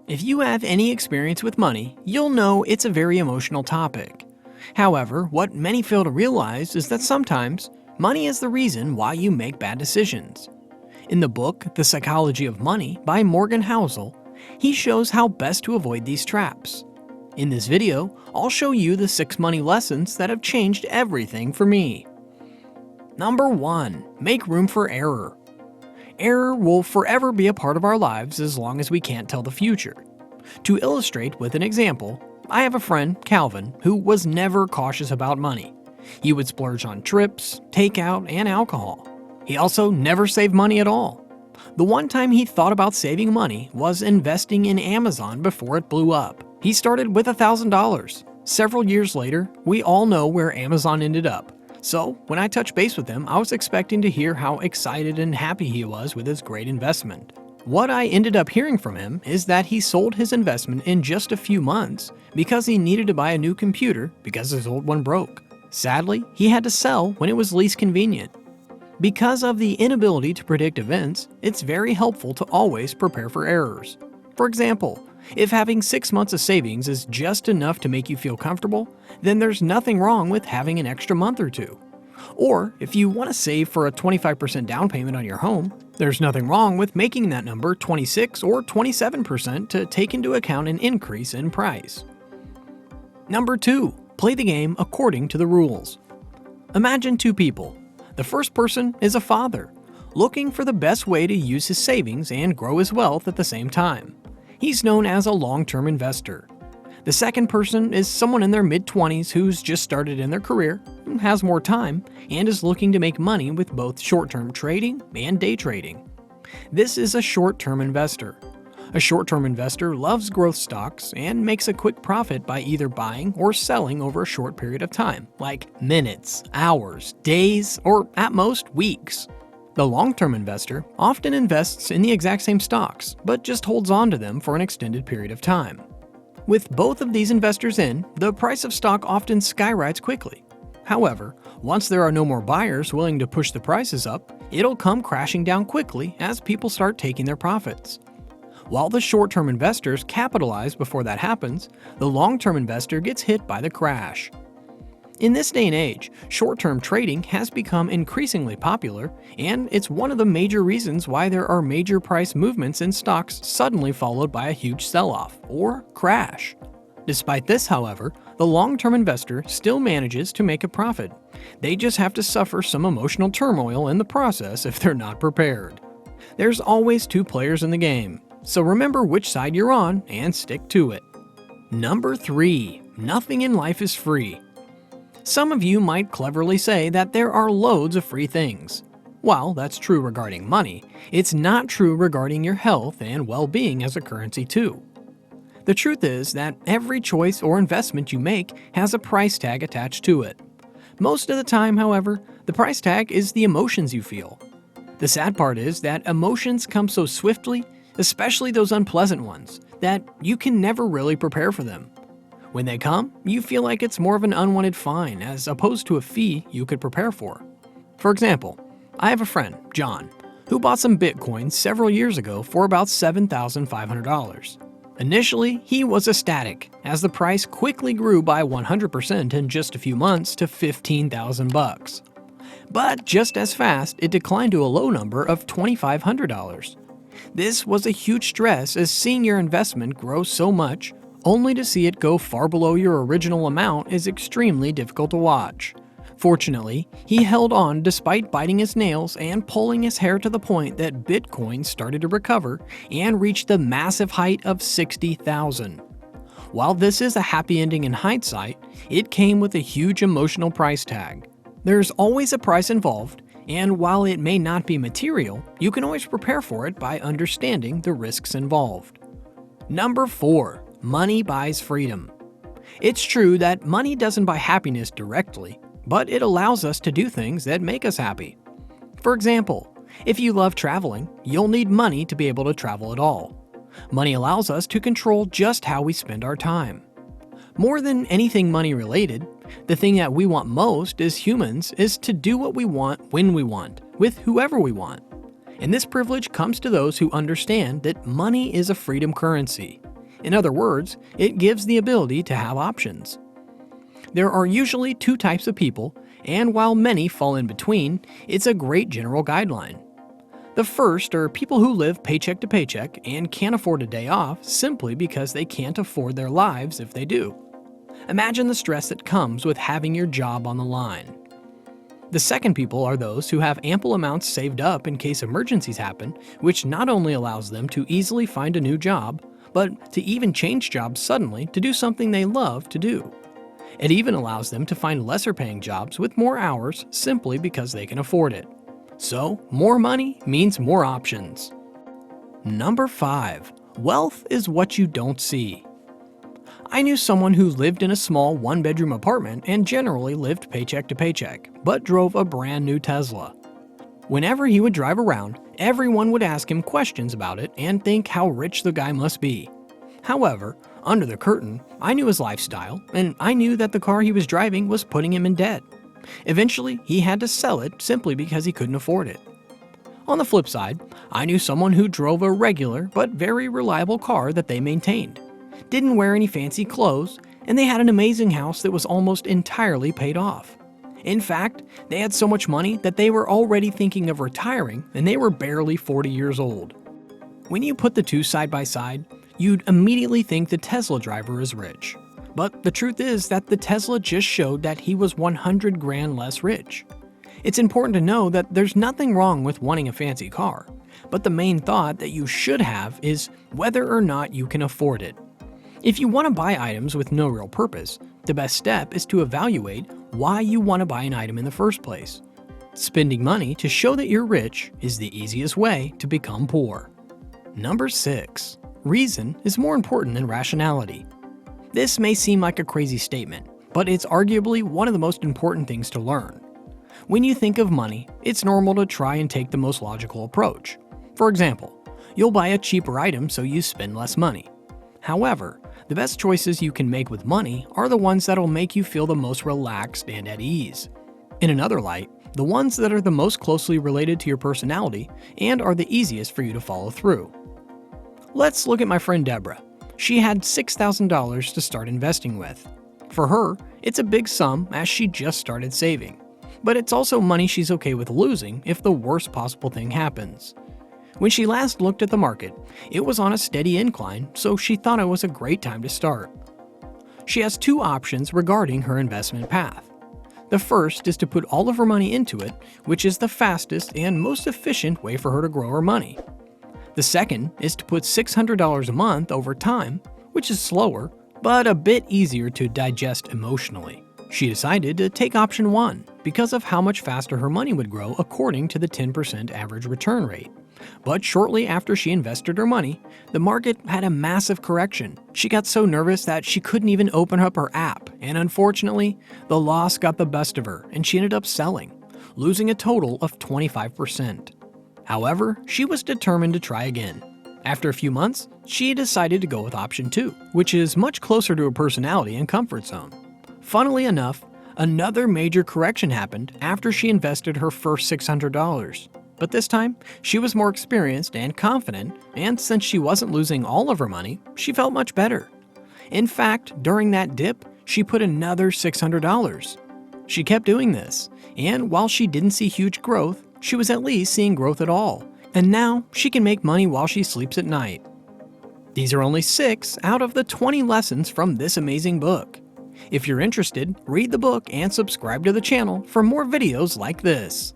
If you have any experience with money, you'll know it's a very emotional topic. However, what many fail to realize is that sometimes money is the reason why you make bad decisions. In the book The Psychology of Money by Morgan Housel, he shows how best to avoid these traps. In this video, I'll show you the 6 money lessons that have changed everything for me. Number 1. Make room for error. Error will forever be a part of our lives as long as we can't tell the future. To illustrate with an example, I have a friend, Calvin, who was never cautious about money. He would splurge on trips, takeout, and alcohol. He also never saved money at all. The one time he thought about saving money was investing in Amazon before it blew up. He started with $1,000. Several years later, we all know where Amazon ended up. So, when I touched base with him, I was expecting to hear how excited and happy he was with his great investment. What I ended up hearing from him is that he sold his investment in just a few months because he needed to buy a new computer because his old one broke. Sadly, he had to sell when it was least convenient. Because of the inability to predict events, it's very helpful to always prepare for errors. For example, if having 6 months of savings is just enough to make you feel comfortable, then there's nothing wrong with having an extra month or two. Or, if you want to save for a 25% down payment on your home, there's nothing wrong with making that number 26 or 27% to take into account an increase in price. Number 2. Play the game according to the rules. Imagine 2 people. The first person is a father, looking for the best way to use his savings and grow his wealth at the same time. He's known as a long-term investor. The second person is someone in their mid-20s who's just started in their career, has more time, and is looking to make money with both short-term trading and day trading. This is a short-term investor. A short-term investor loves growth stocks and makes a quick profit by either buying or selling over a short period of time, like minutes, hours, days, or at most weeks. The long-term investor often invests in the exact same stocks, but just holds on to them for an extended period of time. With both of these investors in, the price of stock often skyrockets quickly. However, once there are no more buyers willing to push the prices up, it'll come crashing down quickly as people start taking their profits. While the short-term investors capitalize before that happens, the long-term investor gets hit by the crash. In this day and age, short-term trading has become increasingly popular, and it's one of the major reasons why there are major price movements in stocks suddenly followed by a huge sell-off, or crash. Despite this, however, the long-term investor still manages to make a profit. They just have to suffer some emotional turmoil in the process if they're not prepared. There's always 2 players in the game, so remember which side you're on and stick to it. Number 3. Nothing in life is free. Some of you might cleverly say that there are loads of free things. While that's true regarding money, it's not true regarding your health and well-being as a currency too. The truth is that every choice or investment you make has a price tag attached to it. Most of the time, however, the price tag is the emotions you feel. The sad part is that emotions come so swiftly, especially those unpleasant ones, that you can never really prepare for them. When they come, you feel like it's more of an unwanted fine as opposed to a fee you could prepare for. For example, I have a friend, John, who bought some Bitcoin several years ago for about $7,500. Initially, he was ecstatic, as the price quickly grew by 100% in just a few months to $15,000. But just as fast, it declined to a low number of $2,500. This was a huge stress as seeing your investment grow so much, only to see it go far below your original amount is extremely difficult to watch. Fortunately, he held on despite biting his nails and pulling his hair to the point that Bitcoin started to recover and reached the massive height of $60,000. While this is a happy ending in hindsight, it came with a huge emotional price tag. There's always a price involved, and while it may not be material, you can always prepare for it by understanding the risks involved. Number 4. Money buys freedom. It's true that money doesn't buy happiness directly, but it allows us to do things that make us happy. For example, if you love traveling, you'll need money to be able to travel at all. Money allows us to control just how we spend our time. More than anything money-related, the thing that we want most as humans is to do what we want when we want, with whoever we want. And this privilege comes to those who understand that money is a freedom currency. In other words, it gives the ability to have options. There are usually two types of people, and while many fall in between, it's a great general guideline. The first are people who live paycheck to paycheck and can't afford a day off simply because they can't afford their lives if they do. Imagine the stress that comes with having your job on the line. The second people are those who have ample amounts saved up in case emergencies happen, which not only allows them to easily find a new job, but to even change jobs suddenly to do something they love to do. It even allows them to find lesser paying jobs with more hours simply because they can afford it. So, more money means more options. Number 5. Wealth is what you don't see. I knew someone who lived in a small one-bedroom apartment and generally lived paycheck to paycheck, but drove a brand new Tesla. Whenever he would drive around, everyone would ask him questions about it and think how rich the guy must be. However, under the curtain, I knew his lifestyle, and I knew that the car he was driving was putting him in debt. Eventually, he had to sell it simply because he couldn't afford it. On the flip side, I knew someone who drove a regular but very reliable car that they maintained, didn't wear any fancy clothes, and they had an amazing house that was almost entirely paid off. In fact, they had so much money that they were already thinking of retiring and they were barely 40 years old. When you put the two side by side, you'd immediately think the Tesla driver is rich. But the truth is that the Tesla just showed that he was 100 grand less rich. It's important to know that there's nothing wrong with wanting a fancy car, but the main thought that you should have is whether or not you can afford it. If you want to buy items with no real purpose, the best step is to evaluate why you want to buy an item in the first place. Spending money to show that you're rich is the easiest way to become poor. Number 6. Reason is more important than rationality. This may seem like a crazy statement, but it's arguably one of the most important things to learn. When you think of money, it's normal to try and take the most logical approach. For example, you'll buy a cheaper item so you spend less money. However, the best choices you can make with money are the ones that'll make you feel the most relaxed and at ease. In another light, the ones that are the most closely related to your personality and are the easiest for you to follow through. Let's look at my friend Deborah. She had $6,000 to start investing with. For her, it's a big sum as she just started saving. But it's also money she's okay with losing if the worst possible thing happens. When she last looked at the market, it was on a steady incline, so she thought it was a great time to start. She has two options regarding her investment path. The first is to put all of her money into it, which is the fastest and most efficient way for her to grow her money. The second is to put $600 a month over time, which is slower, but a bit easier to digest emotionally. She decided to take option 1 because of how much faster her money would grow according to the 10% average return rate. But shortly after she invested her money, the market had a massive correction. She got so nervous that she couldn't even open up her app, and unfortunately, the loss got the best of her and she ended up selling, losing a total of 25%. However, she was determined to try again. After a few months, she decided to go with option 2, which is much closer to her personality and comfort zone. Funnily enough, another major correction happened after she invested her first $600. But this time, she was more experienced and confident, and since she wasn't losing all of her money, she felt much better. In fact, during that dip, she put another $600. She kept doing this, and while she didn't see huge growth, she was at least seeing growth at all, and now she can make money while she sleeps at night. These are only 6 out of the 20 lessons from this amazing book. If you're interested, read the book and subscribe to the channel for more videos like this.